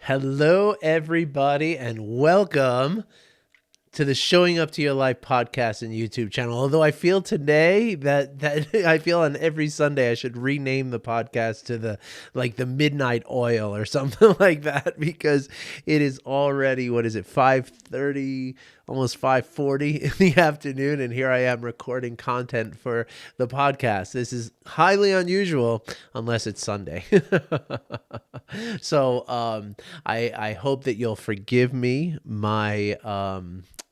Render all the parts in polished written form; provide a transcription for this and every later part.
Hello, everybody, and welcome to the Showing Up to Your Life podcast and YouTube channel. Although I feel today that I feel on every Sunday I should rename the podcast to the Midnight Oil or something like that, because it is already, what is it, 5:30, almost 5:40 in the afternoon, and here I am recording content for the podcast. This is highly unusual unless it's Sunday. So I hope that you'll forgive me.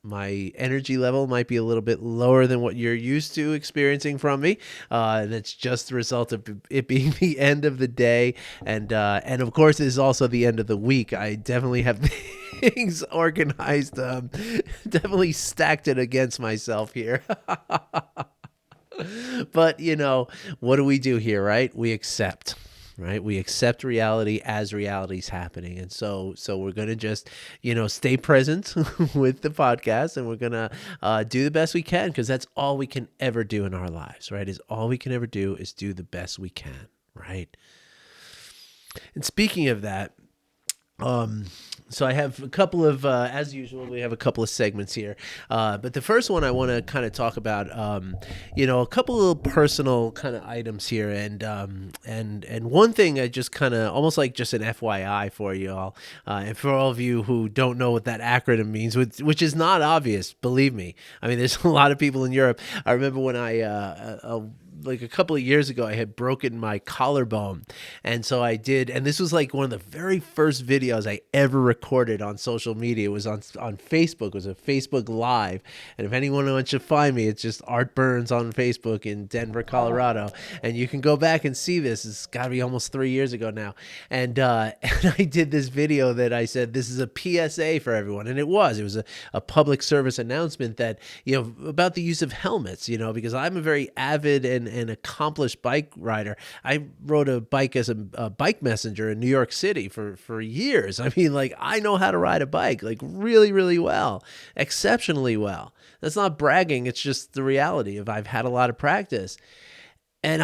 My energy level might be a little bit lower than what you're used to experiencing from me. And it's just the result of it being the end of the day. And of course, it is also the end of the week. I definitely have things organized, definitely stacked it against myself here. But, what do we do here, right? We accept. Right, we accept reality as reality's happening, and so we're gonna just stay present with the podcast, and we're gonna do the best we can, because that's all we can ever do in our lives. Right, is all we can ever do is do the best we can. Right, and speaking of that, so I have a couple of, as usual, we have a couple of segments here. But the first one I want to kind of talk about, a couple of personal kind of items here, and one thing I just kind of almost like just an FYI for you all, and for all of you who don't know what that acronym means, which is not obvious, believe me. I mean, there's a lot of people in Europe. I remember when like a couple of years ago, I had broken my collarbone. And so I did, and this was like one of the very first videos I ever recorded on social media. It was on Facebook. It was a Facebook Live. And if anyone wants to find me, it's just Art Burns on Facebook in Denver, Colorado. And you can go back and see this. It's got to be almost 3 years ago now. And and I did this video that I said, this is a PSA for everyone. And it was a public service announcement that, about the use of helmets, because I'm a very avid and accomplished bike rider. I rode a bike as a bike messenger in New York City for years. I mean, like, I know how to ride a bike, like, really, really well, exceptionally well. That's not bragging. It's just the reality of I've had a lot of practice. And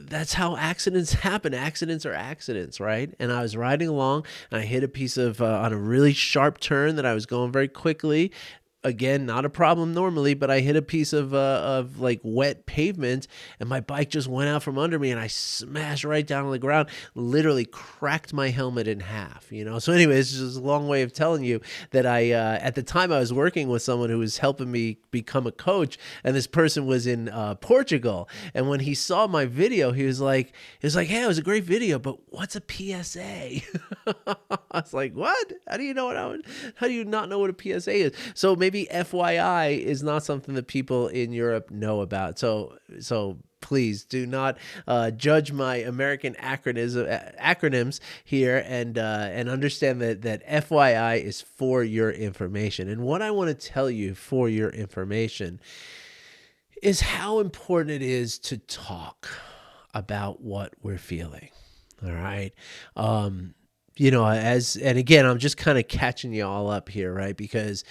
that's how accidents happen. Accidents are accidents, right? And I was riding along, and I hit a piece of, on a really sharp turn that I was going very quickly. Again, not a problem normally, but I hit a piece of like wet pavement, and my bike just went out from under me, and I smashed right down on the ground, literally cracked my helmet in half. So anyways, it's just a long way of telling you that at the time I was working with someone who was helping me become a coach, and this person was in Portugal. And when he saw my video, he was like, "Hey, it was a great video, but what's a PSA?" I was like, "What? How do you not know what a PSA is?" So maybe FYI is not something that people in Europe know about. So please do not judge my American acronyms here, and understand that FYI is for your information. And what I want to tell you for your information is how important it is to talk about what we're feeling. All right. And again, I'm just kind of catching you all up here, right? Because,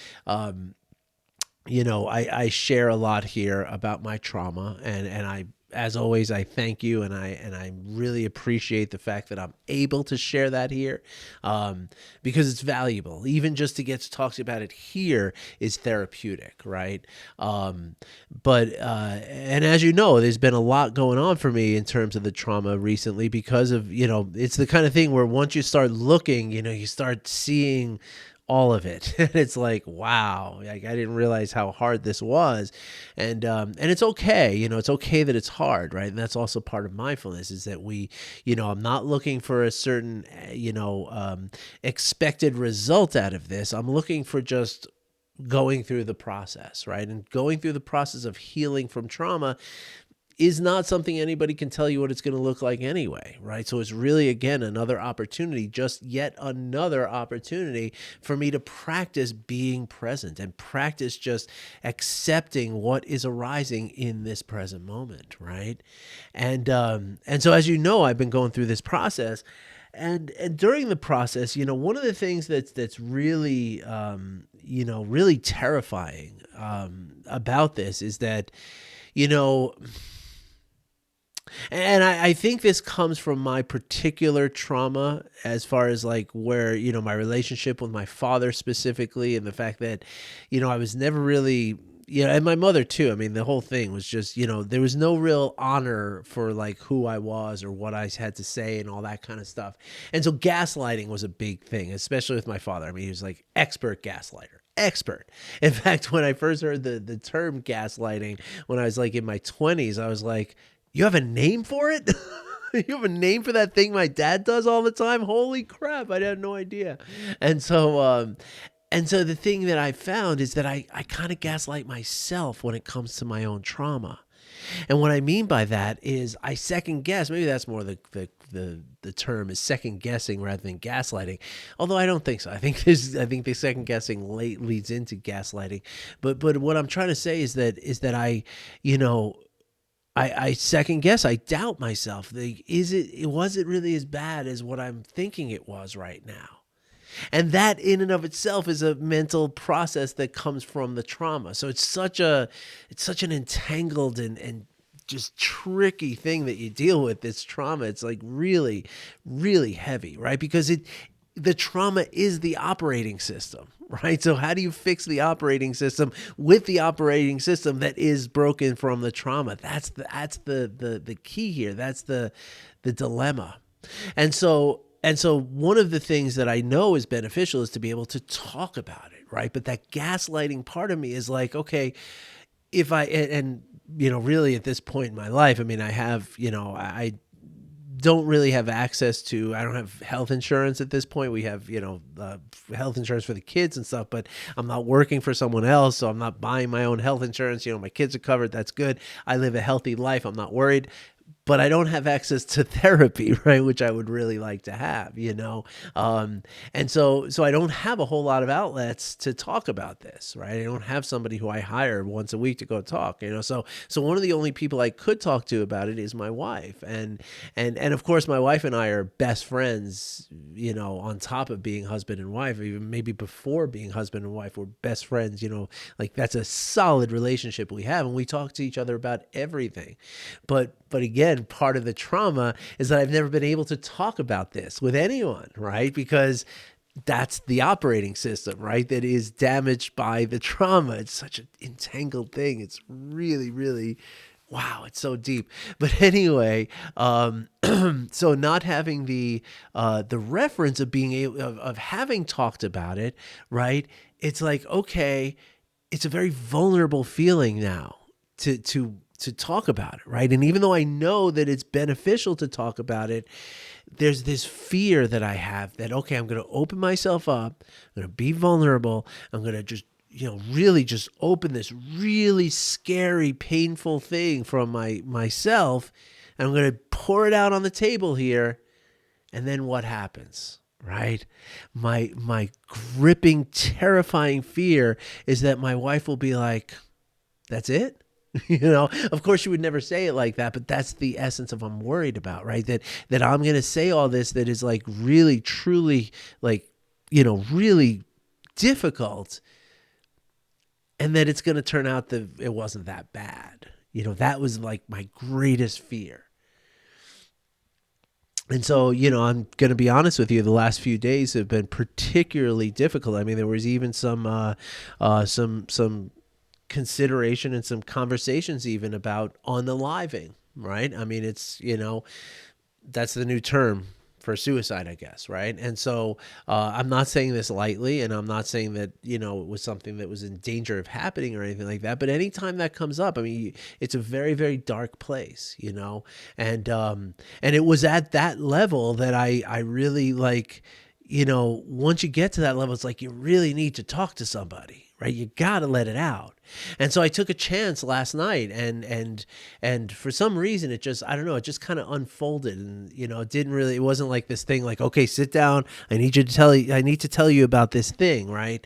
I share a lot here about my trauma, and I, as always, I thank you, and I really appreciate the fact that I'm able to share that here, because it's valuable. Even just to get to talk about it here is therapeutic, right? And as you know, there's been a lot going on for me in terms of the trauma recently, because of, it's the kind of thing where once you start looking, you start seeing all of it. And it's like, wow, like, I didn't realize how hard this was. And it's okay. It's okay that it's hard, right? And that's also part of mindfulness, is that I'm not looking for a certain, expected result out of this. I'm looking for just going through the process, right? And going through the process of healing from trauma is not something anybody can tell you what it's going to look like anyway, right? So it's really, again, another opportunity, just yet another opportunity for me to practice being present and practice just accepting what is arising in this present moment, right? And so, as you know, I've been going through this process. And during the process, one of the things that's really, really terrifying about this is that, And I think this comes from my particular trauma as far as like where, my relationship with my father specifically, and the fact that, I was never really, and my mother too. I mean, the whole thing was just, there was no real honor for like who I was or what I had to say and all that kind of stuff. And so gaslighting was a big thing, especially with my father. I mean, he was like expert gaslighter. Expert. In fact, when I first heard the term gaslighting, when I was like in my 20s, I was like, you have a name for it? You have a name for that thing my dad does all the time? Holy crap, I had no idea. And so the thing that I found is that I kind of gaslight myself when it comes to my own trauma. And what I mean by that is I second guess. Maybe that's more the term is second guessing rather than gaslighting. Although I don't think so. I think the second guessing leads into gaslighting. But what I'm trying to say is that I second guess. I doubt myself. Was it really as bad as what I'm thinking it was right now? And that in and of itself is a mental process that comes from the trauma. So it's such an entangled and just tricky thing that you deal with, this trauma. It's like really, really heavy, right? Because the trauma is the operating system, right? So how do you fix the operating system with the operating system that is broken from the trauma? That's the key here. That's the dilemma. And so one of the things that I know is beneficial is to be able to talk about it, right? But that gaslighting part of me is like, okay, if really at this point in my life, I mean, I have, I don't really have access to, I don't have health insurance at this point. We have, health insurance for the kids and stuff, but I'm not working for someone else. So I'm not buying my own health insurance. My kids are covered. That's good. I live a healthy life. I'm not worried. But I don't have access to therapy, right? Which I would really like to have, and so I don't have a whole lot of outlets to talk about this, right? I don't have somebody who I hire once a week to go talk, So one of the only people I could talk to about it is my wife, and of course my wife and I are best friends, on top of being husband and wife, even maybe before being husband and wife, we're best friends, like that's a solid relationship we have, and we talk to each other about everything, but again, part of the trauma is that I've never been able to talk about this with anyone, right? Because that's the operating system, right? That is damaged by the trauma. It's such an entangled thing. It's really, really, wow, it's so deep. But anyway, so not having the reference of being able of having talked about it, right? It's like, okay, it's a very vulnerable feeling now to talk about it, right? And even though I know that it's beneficial to talk about it, there's this fear that I have that, okay, I'm going to open myself up, I'm going to be vulnerable, I'm going to just, really just open this really scary, painful thing from myself, and I'm going to pour it out on the table here, and then what happens? Right? My gripping, terrifying fear is that my wife will be like, that's it? Of course you would never say it like that, but that's the essence of I'm worried about, right? That I'm going to say all this that is like really, truly like, really difficult, and that it's going to turn out that it wasn't that bad. That was like my greatest fear. And so, I'm going to be honest with you, the last few days have been particularly difficult. I mean, there was even some consideration and some conversations even about unaliving, right? I mean, it's, that's the new term for suicide, I guess, right? And so I'm not saying this lightly, and I'm not saying that, it was something that was in danger of happening or anything like that, but anytime that comes up, I mean, it's a very, very dark place, and it was at that level that I really like, once you get to that level, it's like you really need to talk to somebody, right? You got to let it out. And so I took a chance last night, and for some reason it just, I don't know, it just kind of unfolded, and it wasn't like this thing like, okay, sit down, I need to tell you about this thing, right?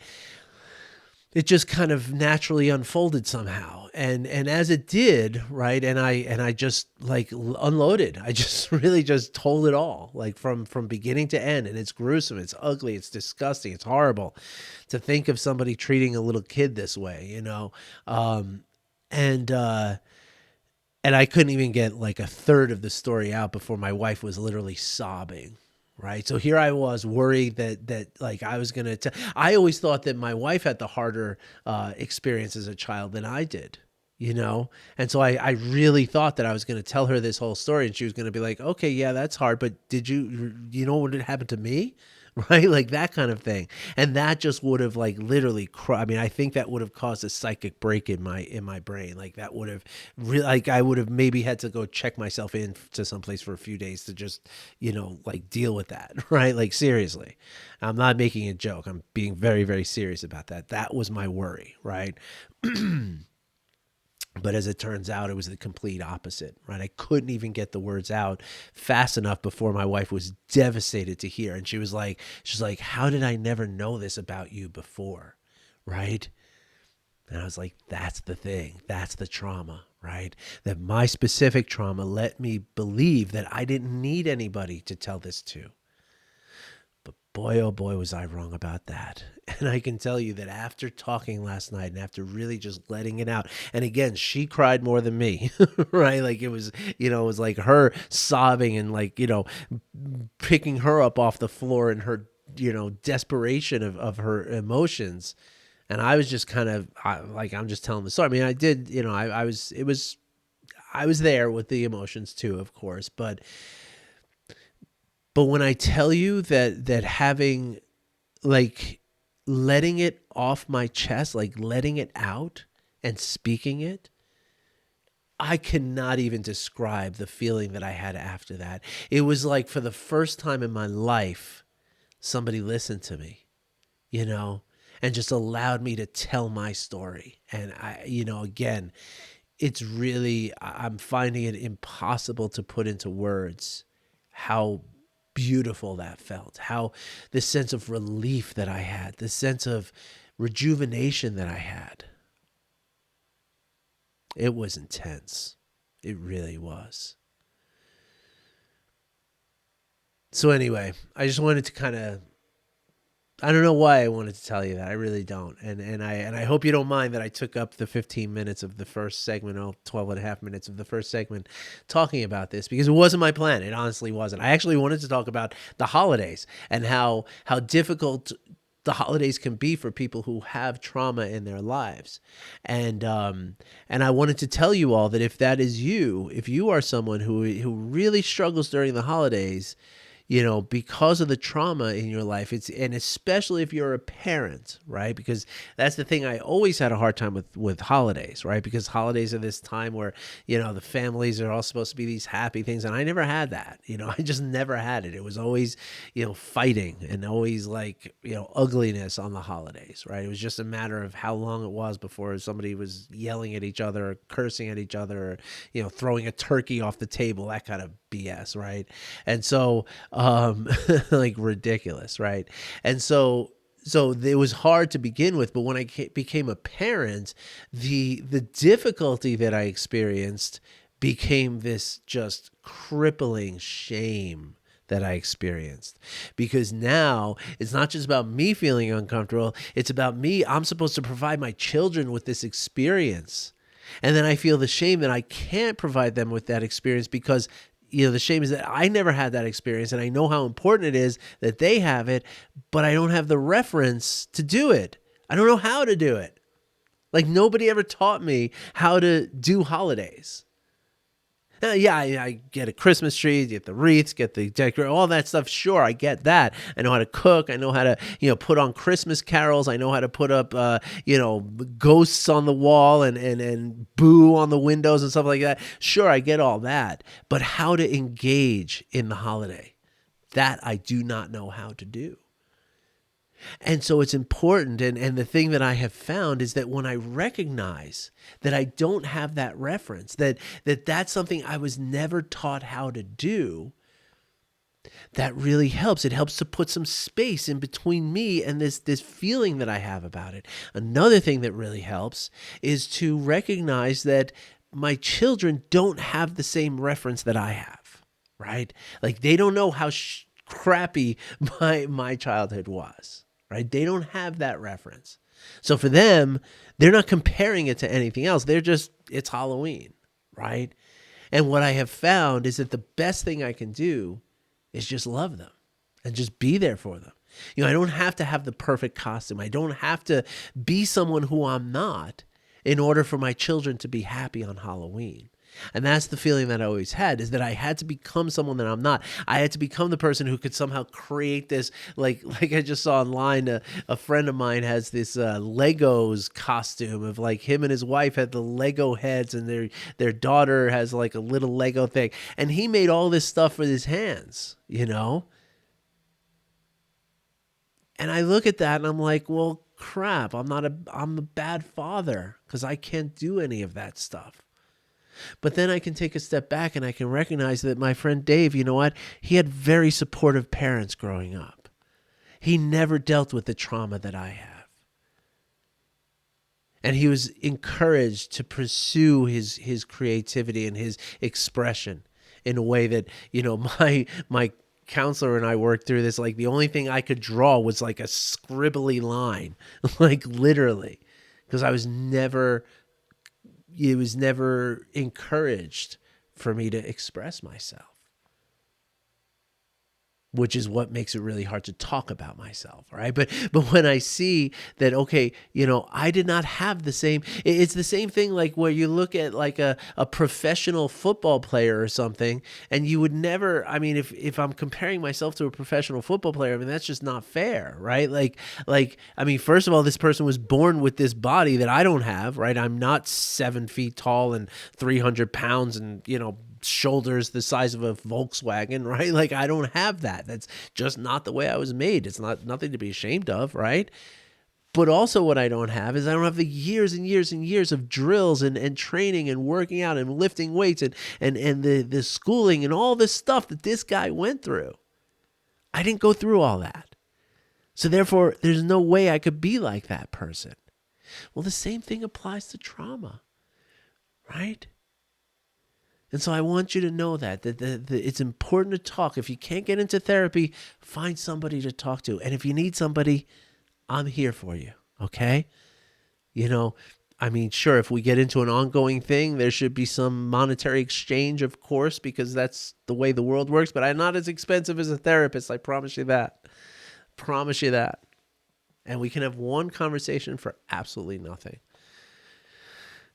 It just kind of naturally unfolded somehow. And as it did, right, and I just like unloaded. I just really just told it all, like from beginning to end. And it's gruesome, it's ugly, it's disgusting, it's horrible to think of somebody treating a little kid this way, and And I couldn't even get like a third of the story out before my wife was literally sobbing. Right. So here I was worried that like I was going to, I always thought that my wife had the harder experience as a child than I did, you know? And so I really thought that I was going to tell her this whole story and she was going to be like, okay, yeah, that's hard. But did you know what had happened to me? Right? Like that kind of thing. And that just would have like literally, I mean, I think that would have caused a psychic break in my brain. Like that would have really, like I would have maybe had to go check myself in to someplace for a few days to just, like deal with that. Right? Like seriously, I'm not making a joke. I'm being very, very serious about that. That was my worry. Right? But as it turns out, it was the complete opposite, right? I couldn't even get the words out fast enough before my wife was devastated to hear. And she's like, how did I never know this about you before? Right? And I was like, that's the thing. That's the trauma, right? That my specific trauma let me believe that I didn't need anybody to tell this to. But boy, oh boy, was I wrong about that. And I can tell you that after talking last night and after really just letting it out, and again, she cried more than me, right? Like it was like her sobbing and like, picking her up off the floor in her, desperation of her emotions. And I was just kind of I'm just telling the story. I mean, I did, I was there with the emotions too, of course, but when I tell you that having, like, letting it off my chest, like letting it out and speaking it, I cannot even describe the feeling that I had after that. It was like for the first time in my life, somebody listened to me, and just allowed me to tell my story. And again, it's really, I'm finding it impossible to put into words how beautiful that felt, how the sense of relief that I had, the sense of rejuvenation that I had. It was intense. It really was. So anyway, I just wanted to kind of, I don't know why I wanted to tell you that. I really don't. And I hope you don't mind that I took up the 15 minutes of the first segment, 12 and a half minutes of the first segment talking about this, because it wasn't my plan. It honestly wasn't. I actually wanted to talk about the holidays and how difficult the holidays can be for people who have trauma in their lives. And I wanted to tell you all that if that is you, if you are someone who really struggles during the holidays, because of the trauma in your life, and especially if you're a parent, right? Because that's the thing. I always had a hard time with holidays, right? Because holidays are this time where, the families are all supposed to be these happy things. And I never had that, I just never had it. It was always, fighting and always like, ugliness on the holidays, right? It was just a matter of how long it was before somebody was yelling at each other, or cursing at each other, or, throwing a turkey off the table, that kind of BS, right? And so, like ridiculous, right? And so it was hard to begin with, but when I became a parent, the difficulty that I experienced became this just crippling shame that I experienced, because now it's not just about me feeling uncomfortable. It's about me. I'm supposed to provide my children with this experience. And then I feel the shame that I can't provide them with that experience because the shame is that I never had that experience, and I know how important it is that they have it, but I don't have the reference to do it. I don't know how to do it. Like nobody ever taught me how to do holidays. Yeah, I get a Christmas tree, get the wreaths, get the decoration, all that stuff. Sure, I get that. I know how to cook. I know how to, put on Christmas carols. I know how to put up, ghosts on the wall and boo on the windows and stuff like that. Sure, I get all that. But how to engage in the holiday, that I do not know how to do. And so it's important, and the thing that I have found is that when I recognize that I don't have that reference, that's something I was never taught how to do, that really helps. It helps to put some space in between me and this feeling that I have about it. Another thing that really helps is to recognize that my children don't have the same reference that I have, right? Like they don't know how crappy my childhood was. Right? They don't have that reference. So for them, they're not comparing it to anything else. They're just, it's Halloween, right? And what I have found is that the best thing I can do is just love them and just be there for them. I don't have to have the perfect costume. I don't have to be someone who I'm not in order for my children to be happy on Halloween. And that's the feeling that I always had, is that I had to become someone that I'm not. I had to become the person who could somehow create this, like I just saw online, a friend of mine has this Legos costume of like him and his wife had the Lego heads, and their daughter has like a little Lego thing. And he made all this stuff with his hands, And I look at that and I'm like, well, crap, I'm a bad father because I can't do any of that stuff. But then I can take a step back and I can recognize that my friend Dave, you know what? He had very supportive parents growing up. He never dealt with the trauma that I have. And he was encouraged to pursue his creativity and his expression in a way that, my counselor and I worked through this. Like the only thing I could draw was like a scribbly line, like literally, because it was never encouraged for me to express myself, which is what makes it really hard to talk about myself, right? But when I see that, okay, I did not have the same, it's the same thing like where you look at like a professional football player or something, and you would never, if I'm comparing myself to a professional football player, that's just not fair, right? First of all, this person was born with this body that I don't have, right? I'm not 7 feet tall and 300 pounds and, shoulders the size of a Volkswagen, right? Like I don't have that. That's just not the way I was made. It's nothing to be ashamed of, right? But also what I don't have is I don't have the years and years and years of drills and training and working out and lifting weights and the schooling and all this stuff that this guy went through. I didn't go through all that. So therefore, there's no way I could be like that person. Well, the same thing applies to trauma, right? And so I want you to know that it's important to talk. If you can't get into therapy, find somebody to talk to. And if you need somebody, I'm here for you, okay? Sure, if we get into an ongoing thing, there should be some monetary exchange, of course, because that's the way the world works. But I'm not as expensive as a therapist, I promise you that. Promise you that. And we can have one conversation for absolutely nothing.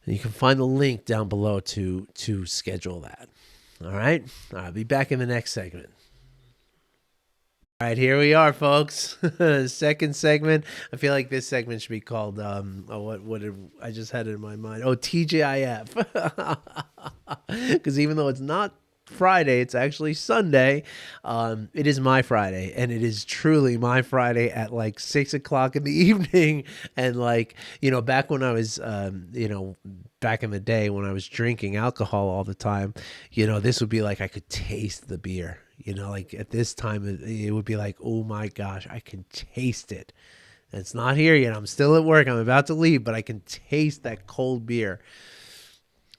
And you can find the link down below to schedule that. All right? I'll be back in the next segment. All right, here we are, folks. Second segment. I feel like this segment should be called, what did I just had it in my mind? Oh, TGIF. Because even though it's not Friday, it's actually Sunday. It is my Friday, and it is truly my Friday at like 6:00 in the evening. And back when I was, back in the day when I was drinking alcohol all the time, this would be like I could taste the beer. Like at this time, it would be like, oh my gosh, I can taste it. And it's not here yet. I'm still at work. I'm about to leave, but I can taste that cold beer.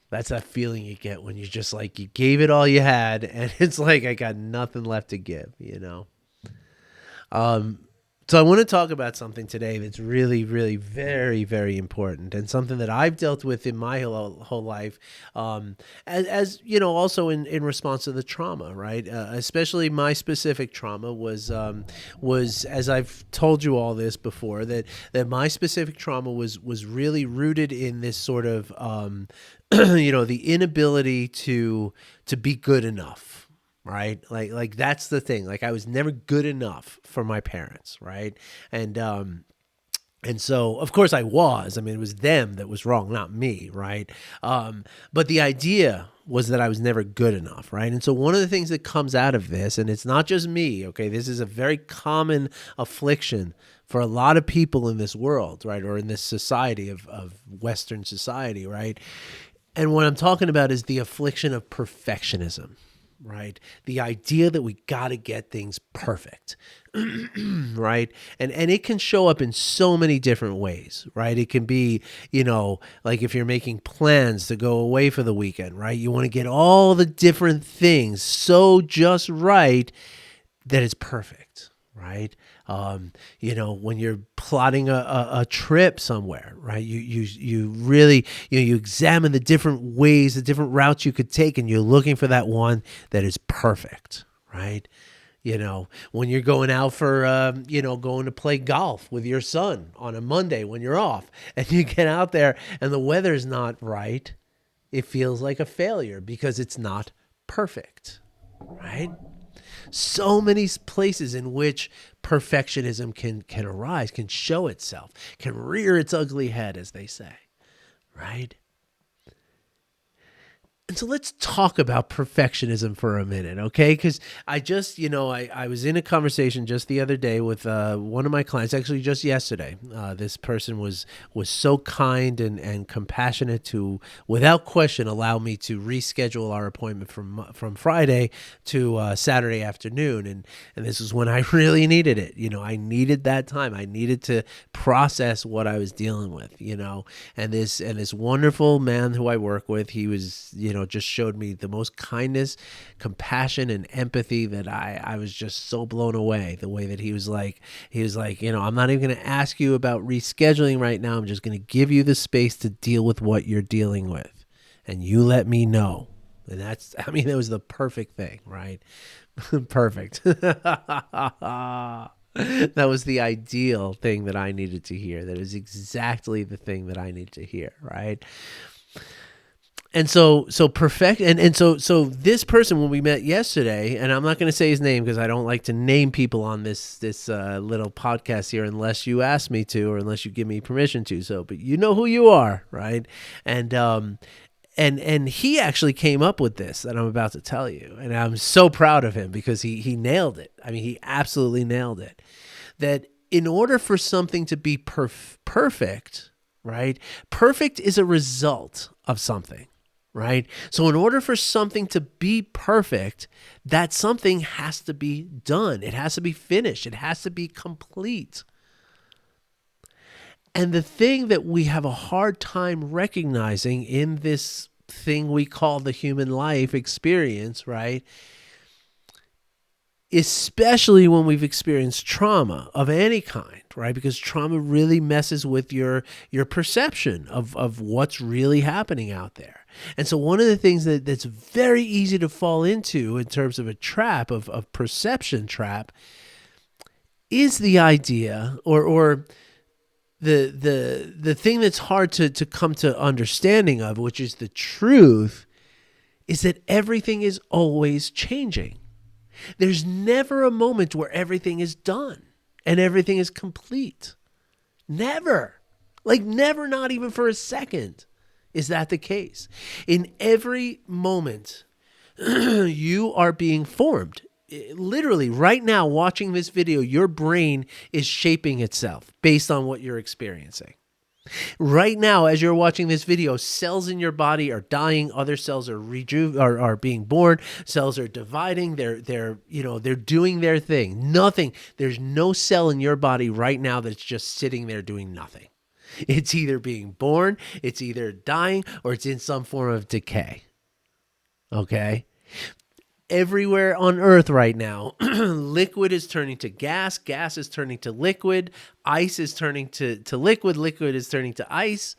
That's that feeling you get when you just like, you gave it all you had and it's like, I got nothing left to give, So I want to talk about something today that's really, really very, very important, and something that I've dealt with in my whole life, as also in response to the trauma, right? Especially my specific trauma was, as I've told you all this before, that my specific trauma was really rooted in this sort of, the inability to be good enough. Right. Like that's the thing. Like I was never good enough for my parents. Right. And so of course I was, it was them that was wrong, not me. Right. But the idea was that I was never good enough. Right. And so one of the things that comes out of this, and it's not just me. Okay. This is a very common affliction for a lot of people in this world. Right. Or in this society of Western society. Right. And what I'm talking about is the affliction of perfectionism. Right? The idea that we got to get things perfect, right? And it can show up in so many different ways, right? It can be, like if you're making plans to go away for the weekend, right? You want to get all the different things so just right that it's perfect, right? When you're plotting a trip somewhere, right? You really, you examine the different ways, the different routes you could take, and you're looking for that one that is perfect, right? When you're going out for, going to play golf with your son on a Monday when you're off, and you get out there and the weather's not right, it feels like a failure because it's not perfect, right? So many places in which perfectionism can arise, can show itself, can rear its ugly head, as they say, right? And so let's talk about perfectionism for a minute, okay? Because I just, I was in a conversation just the other day with one of my clients, actually just yesterday. This person was so kind and compassionate to, without question, allow me to reschedule our appointment from Friday to Saturday afternoon. And this was when I really needed it. I needed that time. I needed to process what I was dealing with, and this wonderful man who I work with, he was, just showed me the most kindness, compassion, and empathy that I was just so blown away. The way that he was like, I'm not even going to ask you about rescheduling right now. I'm just going to give you the space to deal with what you're dealing with, and you let me know. And that was the perfect thing, right? Perfect. That was the ideal thing that I needed to hear. That is exactly the thing that I need to hear, right? And so this person, when we met yesterday, and I'm not going to say his name because I don't like to name people on this little podcast here unless you ask me to, or unless you give me permission to. So, but you know who you are, right? And he actually came up with this that I'm about to tell you, and I'm so proud of him because he nailed it. I mean, he absolutely nailed it. That in order for something to be perfect, right? Perfect is a result of something. Right? So in order for something to be perfect, that something has to be done. It has to be finished. It has to be complete. And the thing that we have a hard time recognizing in this thing we call the human life experience, right? Especially when we've experienced trauma of any kind, right? Because trauma really messes with your perception of what's really happening out there. And so one of the things that's very easy to fall into in terms of a trap, of perception trap, is the idea or the thing that's hard to come to understanding of, which is the truth, is that everything is always changing. There's never a moment where everything is done and everything is complete. Never. Like never, not even for a second. Is that the case? In every moment, you are being formed. Literally, right now, watching this video, your brain is shaping itself based on what you're experiencing. Right now, as you're watching this video, cells in your body are dying. Other cells are being born. Cells are dividing. They're doing their thing. Nothing. There's no cell in your body right now that's just sitting there doing nothing. It's either being born, it's either dying, or it's in some form of decay. Okay? Everywhere on Earth right now, liquid is turning to gas, gas is turning to liquid, ice is turning to liquid, liquid is turning to ice.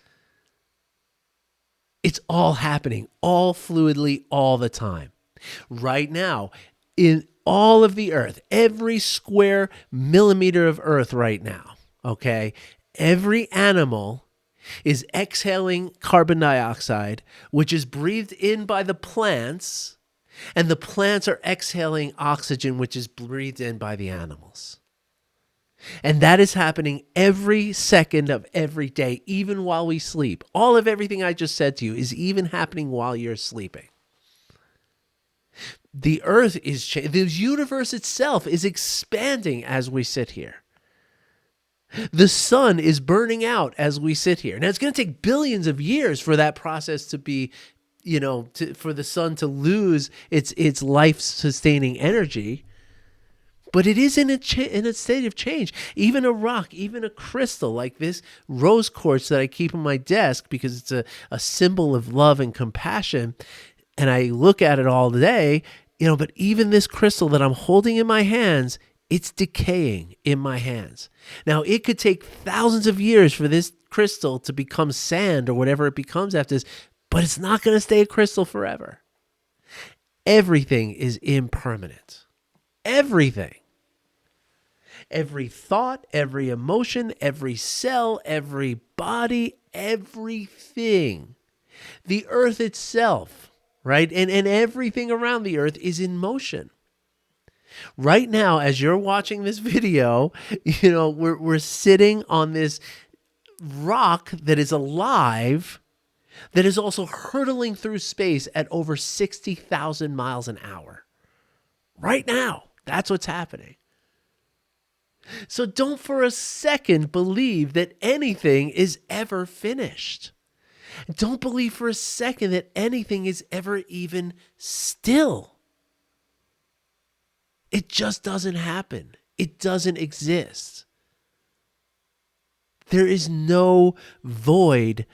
It's all happening, all fluidly, all the time. Right now, in all of the Earth, every square millimeter of Earth right now, okay? Every animal is exhaling carbon dioxide, which is breathed in by the plants, and the plants are exhaling oxygen, which is breathed in by the animals. And that is happening every second of every day, even while we sleep. All of everything I just said to you is even happening while you're sleeping. The earth is changing. The universe itself is expanding as we sit here. The sun is burning out as we sit here. Now, it's going to take billions of years for that process to be, for the sun to lose its life-sustaining energy. But it is in a state of change. Even a rock, even a crystal like this rose quartz that I keep on my desk because it's a symbol of love and compassion, and I look at it all day, but even this crystal that I'm holding in my hands, It's decaying in my hands. Now, it could take thousands of years for this crystal to become sand or whatever it becomes after this, but it's not going to stay a crystal forever. Everything is impermanent. Everything. Every thought, every emotion, every cell, every body, everything. The earth itself, right? And everything around the earth is in motion. Right now, as you're watching this video, we're sitting on this rock that is alive, that is also hurtling through space at over 60,000 miles an hour. Right now, that's what's happening. So don't for a second believe that anything is ever finished. Don't believe for a second that anything is ever even still. It just doesn't happen. It doesn't exist. There is no void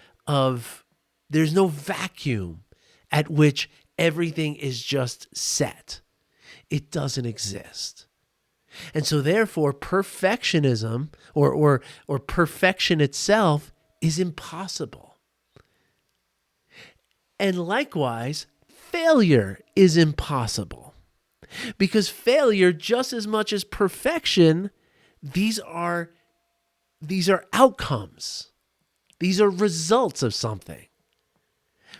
there's no vacuum at which everything is just set. It doesn't exist. And so therefore, perfectionism or perfection itself is impossible. And likewise, failure is impossible. Because failure, just as much as perfection, these are outcomes. These are results of something.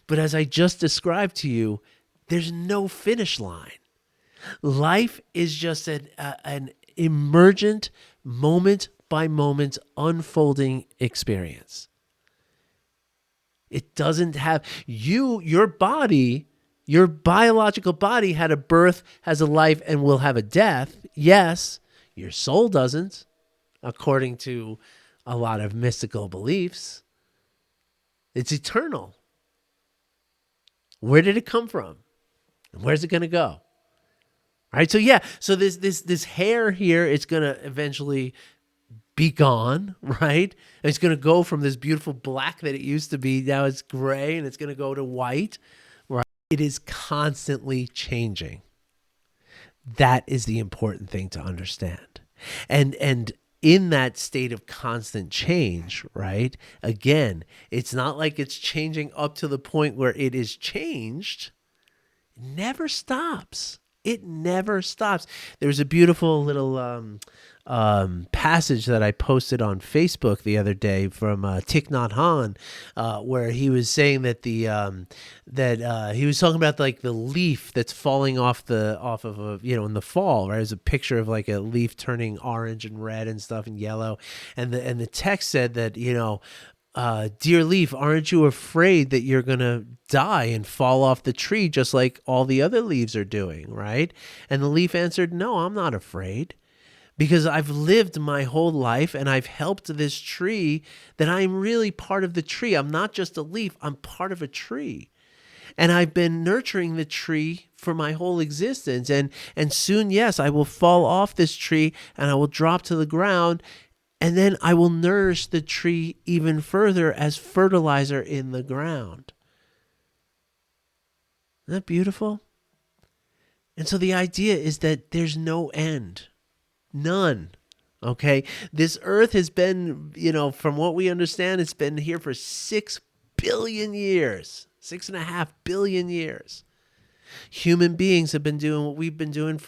But as I just described to you, there's no finish line. Life is just an emergent, moment by moment, unfolding experience. It doesn't have your body, your biological body had a birth, has a life, and will have a death. Yes, your soul doesn't, according to a lot of mystical beliefs. It's eternal. Where did it come from? And where's it going to go? Right? So this hair here, it's going to eventually be gone, right? And it's going to go from this beautiful black that it used to be. Now it's gray, and it's going to go to white, right? It is constantly changing. That is the important thing to understand. And in that state of constant change, right? Again, it's not like it's changing up to the point where it is changed. It never stops. It never stops. There's a beautiful little passage that I posted on Facebook the other day from Thich Nhat Hanh, where he was saying that he was talking about like the leaf that's falling off of a, in the fall, right? There's a picture of like a leaf turning orange and red and stuff and yellow, and the text said that dear leaf, aren't you afraid that you're going to die and fall off the tree just like all the other leaves are doing, right? And the leaf answered, no, I'm not afraid, because I've lived my whole life and I've helped this tree, that I'm really part of the tree. I'm not just a leaf, I'm part of a tree. And I've been nurturing the tree for my whole existence. And soon, yes, I will fall off this tree and I will drop to the ground. And then I will nourish the tree even further as fertilizer in the ground. Isn't that beautiful? And so the idea is that there's no end. None. Okay? This earth has been, from what we understand, it's been here for 6 billion years. 6.5 billion years. Human beings have been doing what we've been doing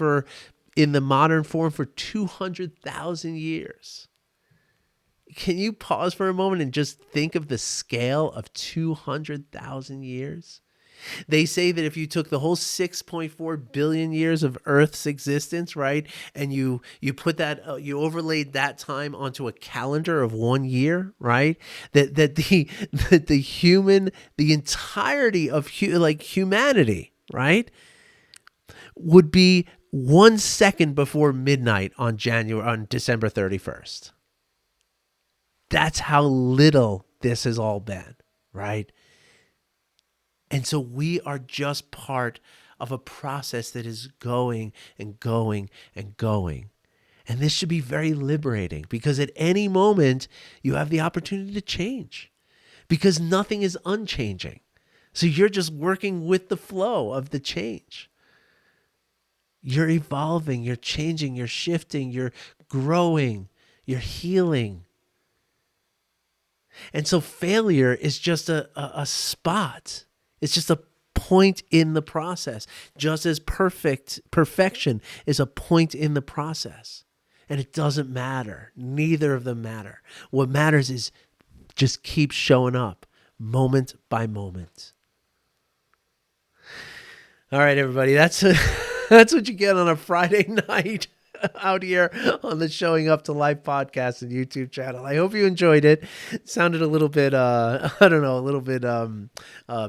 in the modern form for 200,000 years. Can you pause for a moment and just think of the scale of 200,000 years? They say that if you took the whole 6.4 billion years of Earth's existence, right, and you put that, you overlaid that time onto a calendar of 1 year, right, that the entirety of humanity, right, would be 1 second before midnight on December 31st. That's how little this has all been, right? And so we are just part of a process that is going and going and going. And this should be very liberating, because at any moment you have the opportunity to change, because nothing is unchanging. So you're just working with the flow of the change. You're evolving, you're changing, you're shifting, you're growing, you're healing. And so failure is just a spot. It's just a point in the process, just as perfection is a point in the process. And it doesn't matter. Neither of them matter. What matters is just keep showing up moment by moment. All right, everybody, that's what you get on a Friday night out here on the Showing Up to Life podcast and YouTube channel. I hope you enjoyed it. It sounded a little bit, I don't know, a little bit,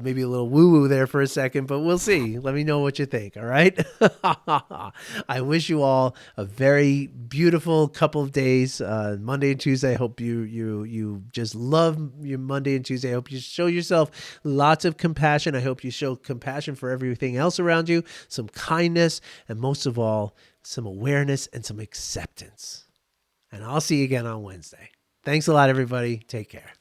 maybe a little woo-woo there for a second, but we'll see. Let me know what you think, all right? I wish you all a very beautiful couple of days, Monday and Tuesday. I hope you just love your Monday and Tuesday. I hope you show yourself lots of compassion. I hope you show compassion for everything else around you, some kindness, and most of all, some awareness and some acceptance. And I'll see you again on Wednesday. Thanks a lot, everybody. Take care.